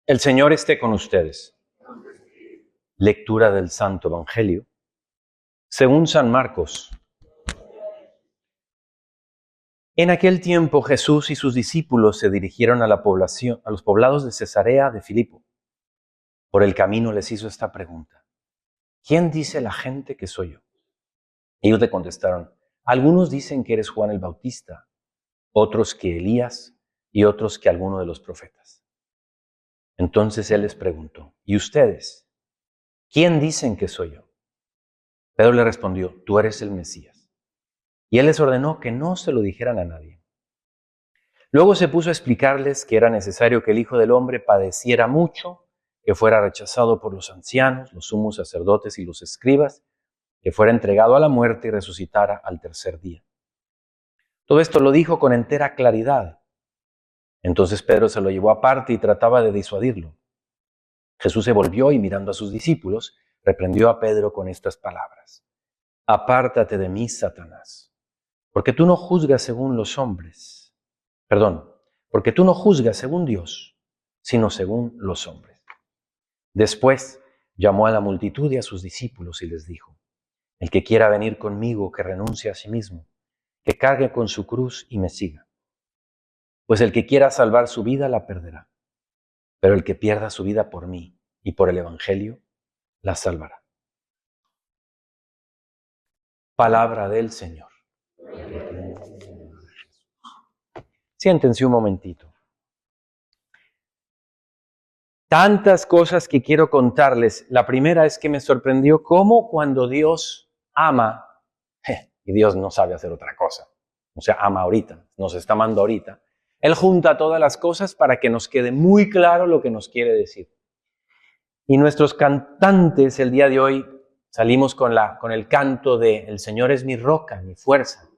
El Señor esté con ustedes. Lectura del Santo Evangelio según San Marcos. En aquel tiempo Jesús y sus discípulos se dirigieron a los poblados de Cesarea de Filipo. Por el camino les hizo esta pregunta: ¿quién dice la gente que soy yo? Ellos le contestaron: algunos dicen que eres Juan el Bautista, otros que Elías y otros que alguno de los profetas. Entonces él les preguntó: ¿y ustedes? ¿Quién dicen que soy yo? Pedro le respondió: tú eres el Mesías. Y él les ordenó que no se lo dijeran a nadie. Luego se puso a explicarles que era necesario que el Hijo del Hombre padeciera mucho, que fuera rechazado por los ancianos, los sumos sacerdotes y los escribas, que fuera entregado a la muerte y resucitara al tercer día. Todo esto lo dijo con entera claridad. Entonces Pedro se lo llevó aparte y trataba de disuadirlo. Jesús se volvió y, mirando a sus discípulos, reprendió a Pedro con estas palabras: apártate de mí, Satanás, porque tú no juzgas según los hombres. Porque tú no juzgas según Dios, sino según los hombres. Después llamó a la multitud y a sus discípulos y les dijo: el que quiera venir conmigo, que renuncie a sí mismo, que cargue con su cruz y me siga. Pues el que quiera salvar su vida la perderá, pero el que pierda su vida por mí y por el Evangelio la salvará. Palabra del Señor. Siéntense un momentito. Tantas cosas que quiero contarles. La primera es que me sorprendió cómo cuando Dios ama, y Dios no sabe hacer otra cosa, o sea, ama ahorita, nos está amando ahorita, Él junta todas las cosas para que nos quede muy claro lo que nos quiere decir. Y nuestros cantantes el día de hoy salimos con el canto de El Señor es mi roca, mi fuerza.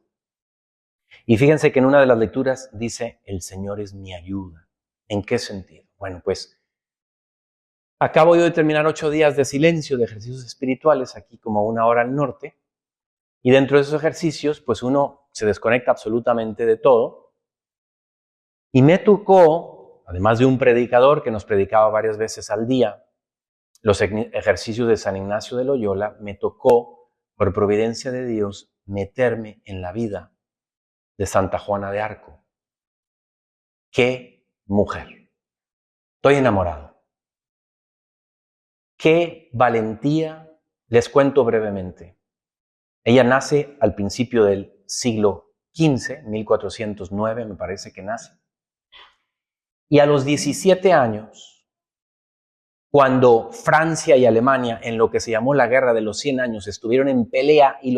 Y fíjense que en una de las lecturas dice: el Señor es mi ayuda. ¿En qué sentido? Bueno, pues acabo yo de terminar 8 días de silencio, de ejercicios espirituales, aquí como a 1 hora al norte. Y dentro de esos ejercicios, pues uno se desconecta absolutamente de todo. Y me tocó, además de un predicador que nos predicaba varias veces al día, los ejercicios de San Ignacio de Loyola, me tocó, por providencia de Dios, meterme en la vida de Santa Juana de Arco. ¡Qué mujer! Estoy enamorado. ¡Qué valentía! Les cuento brevemente. Ella nace al principio del siglo XV, 1409 me parece que nace. Y a los 17 años, cuando Francia y Alemania, en lo que se llamó la Guerra de los 100 años, estuvieron en pelea, y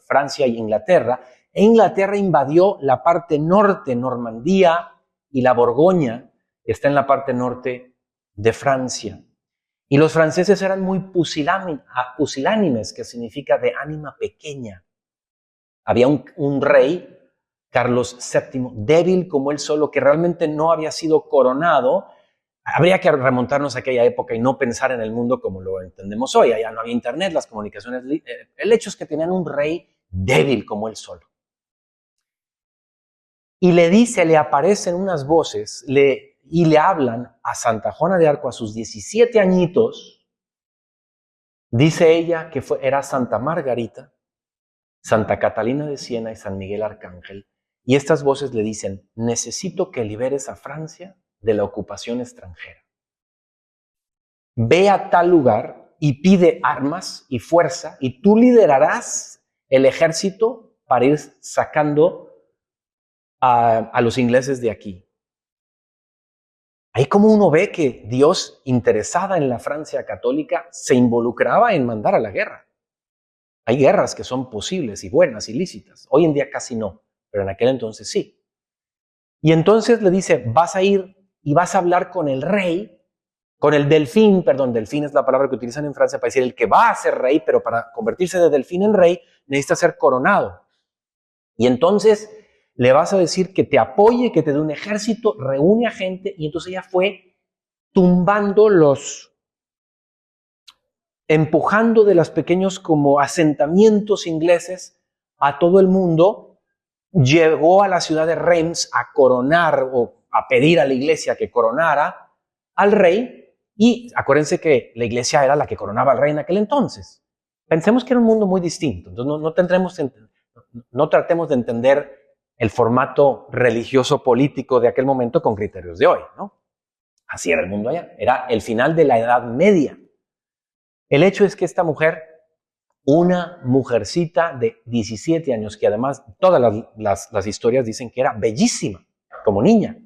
Francia y Inglaterra, e Inglaterra invadió la parte norte, Normandía y la Borgoña, que está en la parte norte de Francia. Y los franceses eran muy pusilánimes, que significa de ánima pequeña. Había un rey, Carlos VII, débil como él solo, que realmente no había sido coronado. Habría que remontarnos a aquella época y no pensar en el mundo como lo entendemos hoy. Allá no había internet, las comunicaciones. El hecho es que tenían un rey débil como él solo. Y le aparecen unas voces y le hablan a Santa Juana de Arco a sus 17 añitos. Dice ella que era Santa Margarita, Santa Catalina de Siena y San Miguel Arcángel. Y estas voces le dicen: necesito que liberes a Francia de la ocupación extranjera. Ve a tal lugar y pide armas y fuerza, y tú liderarás el ejército para ir sacando a los ingleses de aquí. Ahí como uno ve que Dios, interesada en la Francia católica, se involucraba en mandar a la guerra. Hay guerras que son posibles y buenas y lícitas. Hoy en día casi no, pero en aquel entonces sí. Y entonces le dice: vas a ir y vas a hablar con el rey, con el delfín, delfín es la palabra que utilizan en Francia para decir el que va a ser rey, pero para convertirse de delfín en rey necesita ser coronado. Y entonces le vas a decir que te apoye, que te dé un ejército, reúne a gente. Y entonces ella fue tumbando empujando de los pequeños como asentamientos ingleses a todo el mundo. Llegó a la ciudad de Reims a coronar, o a pedir a la iglesia que coronara al rey, y acuérdense que la iglesia era la que coronaba al rey en aquel entonces. Pensemos que era un mundo muy distinto, entonces no tratemos de entender el formato religioso político de aquel momento con criterios de hoy, ¿no? Así era el mundo allá, era el final de la Edad Media. El hecho es que esta mujer, una mujercita de 17 años, que además todas las historias dicen que era bellísima como niña,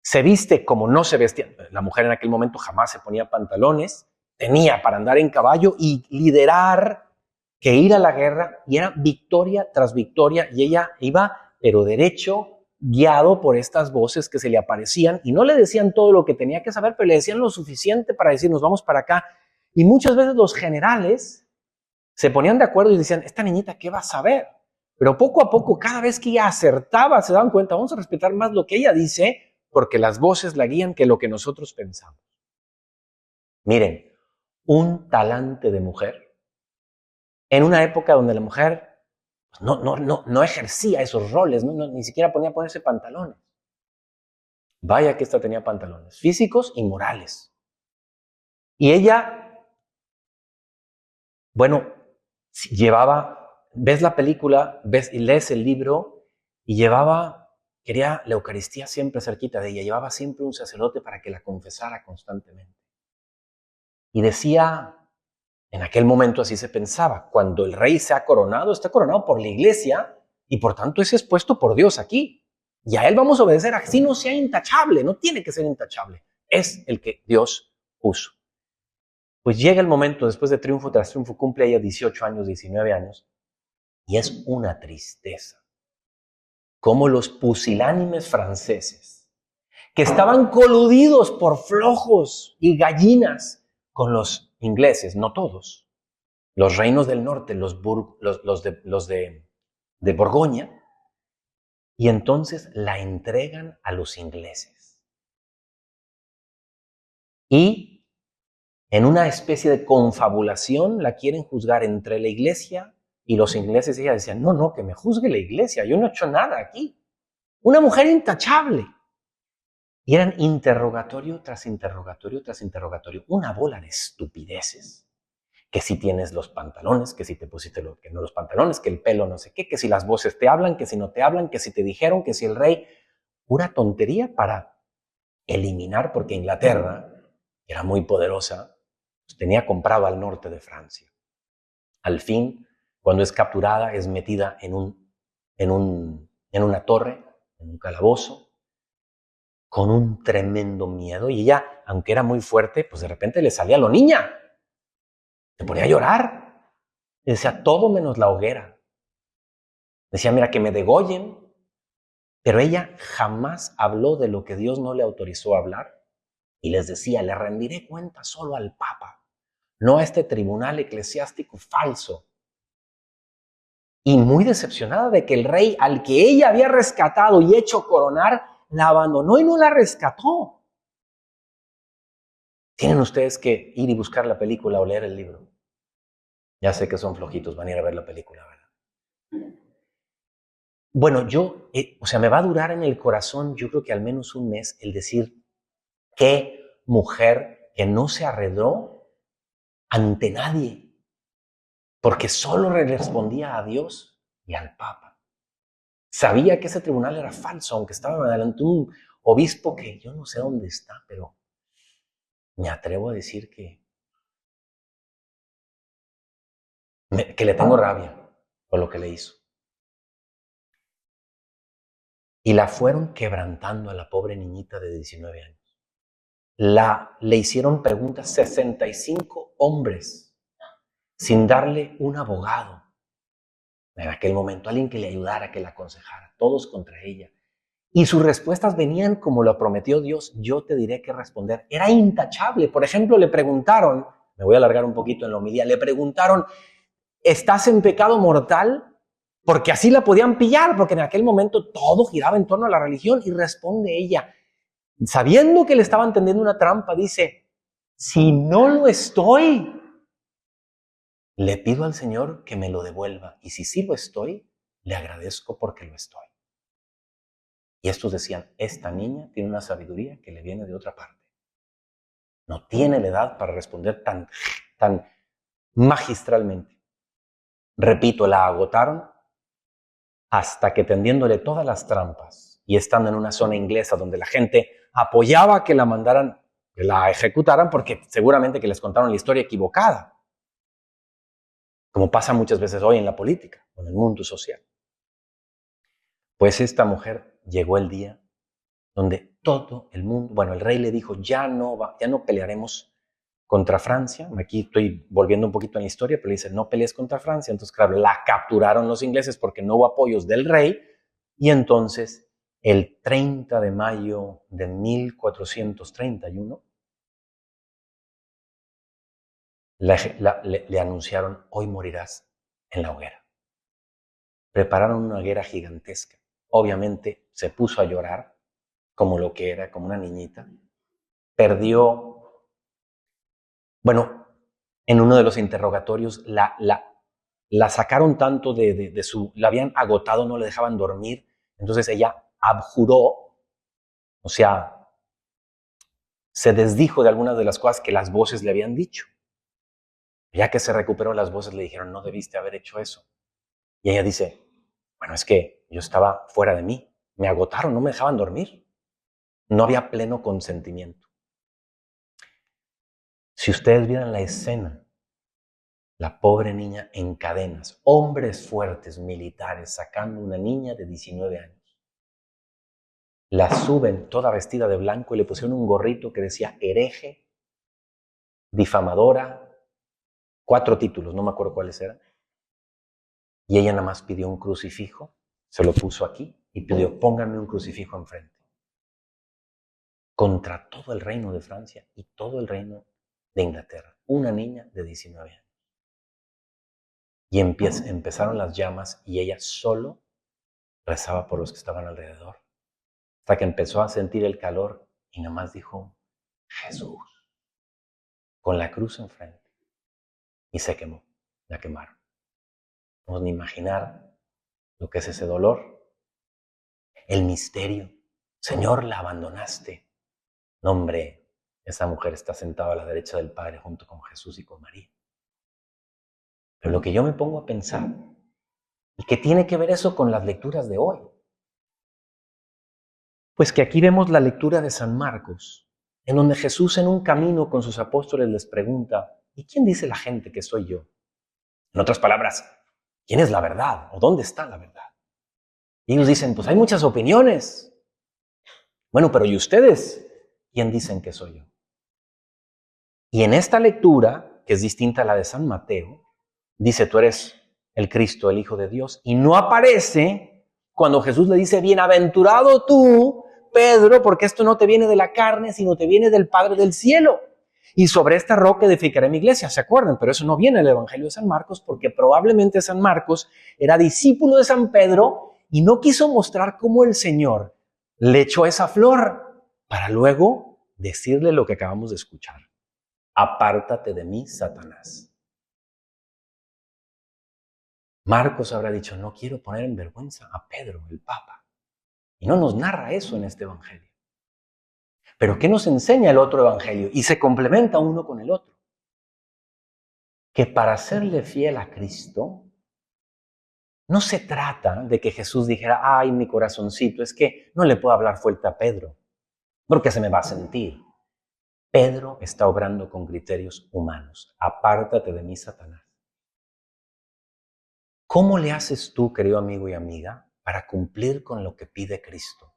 se viste como no se vestía. La mujer en aquel momento jamás se ponía pantalones, tenía para andar en caballo y liderar que ir a la guerra, y era victoria tras victoria, y ella iba, pero derecho, guiado por estas voces que se le aparecían, y no le decían todo lo que tenía que saber, pero le decían lo suficiente para decir, nos vamos para acá. Y muchas veces los generales se ponían de acuerdo y decían, esta niñita, ¿qué va a saber? Pero poco a poco, cada vez que ella acertaba, se daban cuenta, vamos a respetar más lo que ella dice, porque las voces la guían que lo que nosotros pensamos. Miren, un talante de mujer, en una época donde la mujer no ejercía esos roles, ni siquiera ponía a ponerse pantalones. Vaya que esta tenía pantalones físicos y morales. Y ella, bueno, ves la película, ves y lees el libro, y quería la Eucaristía siempre cerquita de ella, llevaba siempre un sacerdote para que la confesara constantemente. Y decía, en aquel momento así se pensaba, cuando el rey se ha coronado, está coronado por la iglesia, y por tanto es expuesto por Dios aquí. Y a él vamos a obedecer, así no sea intachable, no tiene que ser intachable, es el que Dios puso. Pues llega el momento, después de triunfo tras triunfo, cumple ella 18 años, 19 años, y es una tristeza. Como los pusilánimes franceses, que estaban coludidos por flojos y gallinas con los ingleses, no todos, los reinos del norte, los de Borgoña, y entonces la entregan a los ingleses. Y en una especie de confabulación la quieren juzgar entre la iglesia y los ingleses. Ella decía, no, que me juzgue la iglesia, yo no he hecho nada aquí. Una mujer intachable. Y eran interrogatorio tras interrogatorio tras interrogatorio, una bola de estupideces. Que si tienes los pantalones, que si te pusiste que no los pantalones, que el pelo no sé qué, que si las voces te hablan, que si no te hablan, que si te dijeron, que si el rey. Pura tontería para eliminar, porque Inglaterra era muy poderosa, pues tenía comprado al norte de Francia. Al fin, cuando es capturada, es metida en una torre, en un calabozo, con un tremendo miedo, y ella, aunque era muy fuerte, pues de repente le salía lo niña. Se ponía a llorar. Y decía, todo menos la hoguera. Decía, mira, que me degollen. Pero ella jamás habló de lo que Dios no le autorizó a hablar. Y les decía, le rendiré cuenta solo al Papa, no a este tribunal eclesiástico falso. Y muy decepcionada de que el rey al que ella había rescatado y hecho coronar, la abandonó y no la rescató. Tienen ustedes que ir y buscar la película o leer el libro. Ya sé que son flojitos, van a ir a ver la película, ¿verdad? Bueno, me va a durar en el corazón, yo creo que al menos un mes, el decir, qué mujer que no se arredró ante nadie, porque solo le respondía a Dios y al Papa. Sabía que ese tribunal era falso, aunque estaba delante un obispo que yo no sé dónde está, pero me atrevo a decir que le tengo rabia por lo que le hizo. Y la fueron quebrantando a la pobre niñita de 19 años. Le hicieron preguntas 65 hombres sin darle un abogado. En aquel momento, alguien que le ayudara, que la aconsejara, todos contra ella. Y sus respuestas venían como lo prometió Dios. Yo te diré qué responder. Era intachable. Por ejemplo, le preguntaron, me voy a alargar un poquito en la homilía, le preguntaron, ¿estás en pecado mortal? Porque así la podían pillar, porque en aquel momento todo giraba en torno a la religión. Y responde ella, sabiendo que le estaban tendiendo una trampa, dice, si no lo estoy, le pido al Señor que me lo devuelva. Y si sí lo estoy, le agradezco porque lo estoy. Y estos decían, esta niña tiene una sabiduría que le viene de otra parte. No tiene la edad para responder tan magistralmente. Repito, la agotaron hasta que, tendiéndole todas las trampas y estando en una zona inglesa donde la gente apoyaba que la mandaran, que la ejecutaran, porque seguramente que les contaron la historia equivocada, como pasa muchas veces hoy en la política o en el mundo social. Pues esta mujer, llegó el día donde todo el mundo, bueno, el rey le dijo, ya no pelearemos contra Francia. Aquí estoy volviendo un poquito en la historia, pero le dice, no pelees contra Francia. Entonces, claro, la capturaron los ingleses porque no hubo apoyos del rey. Y entonces, el 30 de mayo de 1431, le anunciaron, hoy morirás en la hoguera. Prepararon una hoguera gigantesca. Obviamente se puso a llorar, como lo que era, como una niñita. Perdió, bueno, en uno de los interrogatorios la sacaron tanto de su, la habían agotado, no le dejaban dormir. Entonces ella abjuró, o sea, se desdijo de algunas de las cosas que las voces le habían dicho. Ya que se recuperó, las voces le dijeron, no debiste haber hecho eso. Y ella dice, bueno, es que yo estaba fuera de mí, me agotaron, no me dejaban dormir. No había pleno consentimiento. Si ustedes vieran la escena, la pobre niña en cadenas, hombres fuertes, militares, sacando una niña de 19 años. La suben toda vestida de blanco y le pusieron un gorrito que decía hereje, difamadora, 4 títulos, no me acuerdo cuáles eran. Y ella nada más pidió un crucifijo, se lo puso aquí y pidió, pónganme un crucifijo enfrente. Contra todo el reino de Francia y todo el reino de Inglaterra. Una niña de 19 años. Y empezaron las llamas y ella solo rezaba por los que estaban alrededor. Hasta que empezó a sentir el calor y nada más dijo, Jesús, con la cruz enfrente. Y se quemó, la quemaron. No podemos ni imaginar lo que es ese dolor. El misterio. Señor, la abandonaste. No, hombre, esa mujer está sentada a la derecha del Padre junto con Jesús y con María. Pero lo que yo me pongo a pensar, ¿y qué tiene que ver eso con las lecturas de hoy? Pues que aquí vemos la lectura de San Marcos, en donde Jesús en un camino con sus apóstoles les pregunta, ¿y quién dice la gente que soy yo? En otras palabras, ¿quién es la verdad? ¿O dónde está la verdad? Y ellos dicen, pues hay muchas opiniones. Bueno, pero ¿y ustedes? ¿Quién dicen que soy yo? Y en esta lectura, que es distinta a la de San Mateo, dice, tú eres el Cristo, el Hijo de Dios, y no aparece cuando Jesús le dice, bienaventurado tú, Pedro, porque esto no te viene de la carne, sino te viene del Padre del cielo. Y sobre esta roca edificaré mi iglesia, ¿se acuerdan? Pero eso no viene en el Evangelio de San Marcos, porque probablemente San Marcos era discípulo de San Pedro y no quiso mostrar cómo el Señor le echó esa flor para luego decirle lo que acabamos de escuchar. Apártate de mí, Satanás. Marcos habrá dicho, no quiero poner en vergüenza a Pedro, el Papa. Y no nos narra eso en este Evangelio. Pero ¿qué nos enseña el otro Evangelio? Y se complementa uno con el otro. Que para serle fiel a Cristo, no se trata de que Jesús dijera, ay, mi corazoncito, es que no le puedo hablar fuerte a Pedro, porque se me va a sentir. Pedro está obrando con criterios humanos. Apártate de mí, Satanás. ¿Cómo le haces tú, querido amigo y amiga, para cumplir con lo que pide Cristo?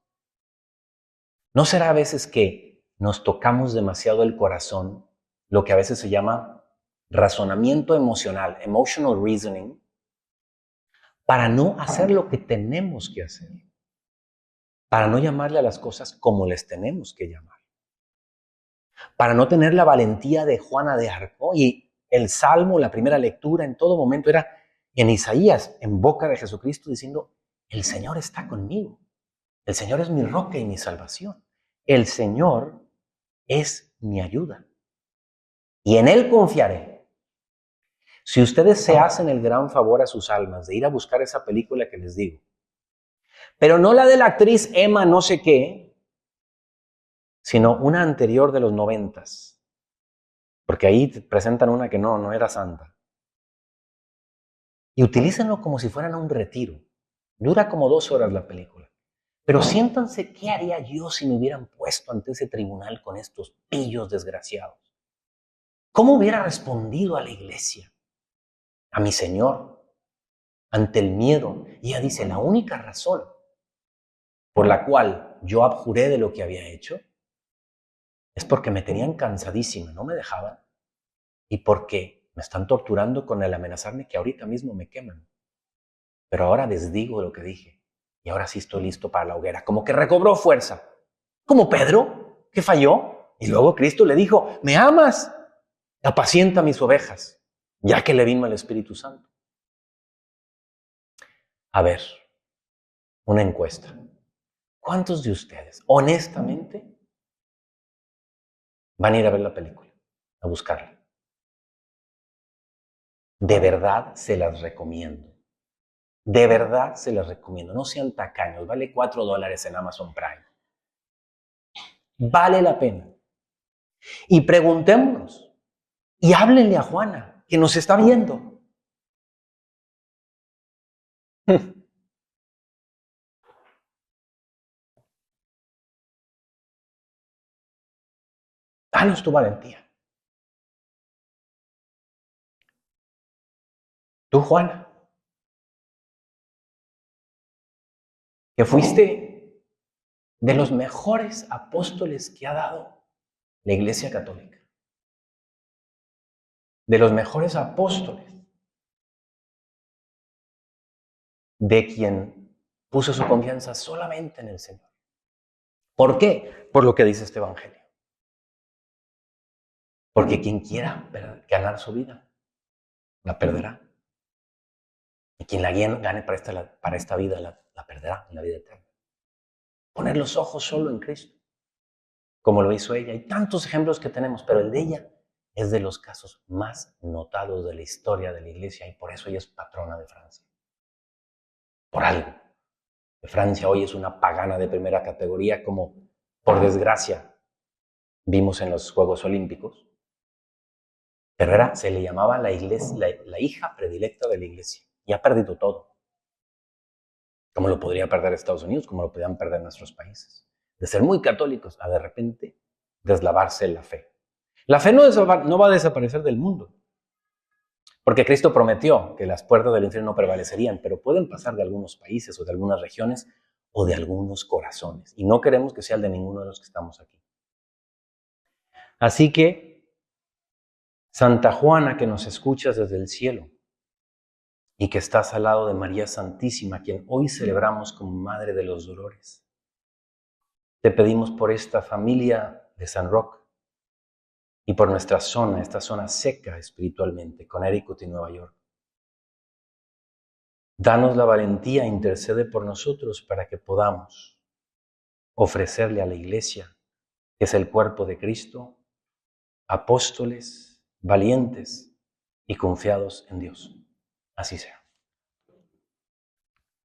¿No será a veces que nos tocamos demasiado el corazón, lo que a veces se llama razonamiento emocional, emotional reasoning, para no hacer lo que tenemos que hacer? Para no llamarle a las cosas como les tenemos que llamar. Para no tener la valentía de Juana de Arco. Y el Salmo, la primera lectura en todo momento era en Isaías, en boca de Jesucristo, diciendo, el Señor está conmigo. El Señor es mi roca y mi salvación. El Señor es mi ayuda. Y en Él confiaré. Si ustedes se hacen el gran favor a sus almas de ir a buscar esa película que les digo, pero no la de la actriz Emma no sé qué, sino una anterior de los 90s, Porque ahí te presentan una que no era santa. Y utilícenlo como si fueran a un retiro. Dura como 2 horas la película. Pero siéntanse, ¿qué haría yo si me hubieran puesto ante ese tribunal con estos pillos desgraciados? ¿Cómo hubiera respondido a la iglesia? A mi Señor, ante el miedo. Y ella dice, la única razón por la cual yo abjuré de lo que había hecho es porque me tenían cansadísima, no me dejaban, y porque me están torturando con el amenazarme que ahorita mismo me queman. Pero ahora desdigo lo que dije, y ahora sí estoy listo para la hoguera, como que recobró fuerza. Como Pedro, que falló, y luego Cristo le dijo, ¿me amas? Apacienta mis ovejas, ya que le vino el Espíritu Santo. A ver, una encuesta. ¿Cuántos de ustedes, honestamente, van a ir a ver la película, a buscarla? De verdad se las recomiendo. De verdad se las recomiendo. No sean tacaños. Vale $4 en Amazon Prime. Vale la pena. Y preguntémonos. Y háblenle a Juana, que nos está viendo. Danos tu valentía. Tú, Juana, que fuiste de los mejores apóstoles que ha dado la Iglesia Católica. De los mejores apóstoles. De quien puso su confianza solamente en el Señor. ¿Por qué? Por lo que dice este Evangelio. Porque quien quiera ganar su vida, la perderá. Y quien la gane para esta vida, la perderá en la vida eterna. Poner los ojos solo en Cristo, como lo hizo ella. Hay tantos ejemplos que tenemos, pero el de ella es de los casos más notados de la historia de la Iglesia y por eso ella es patrona de Francia. Por algo. Francia hoy es una pagana de primera categoría, como por desgracia vimos en los Juegos Olímpicos. Pero se le llamaba la hija predilecta de la Iglesia. Y ha perdido todo. Como lo podría perder Estados Unidos, como lo podrían perder nuestros países. De ser muy católicos a de repente deslavarse la fe. La fe no va a desaparecer del mundo. Porque Cristo prometió que las puertas del infierno no prevalecerían, pero pueden pasar de algunos países o de algunas regiones o de algunos corazones. Y no queremos que sea el de ninguno de los que estamos aquí. Así que, Santa Juana, que nos escuchas desde el cielo y que estás al lado de María Santísima, quien hoy celebramos como Madre de los Dolores, te pedimos por esta familia de San Roque y por nuestra zona, esta zona seca espiritualmente, Connecticut y Nueva York. Danos la valentía, intercede por nosotros para que podamos ofrecerle a la Iglesia, que es el cuerpo de Cristo, apóstoles valientes y confiados en Dios. Así sea.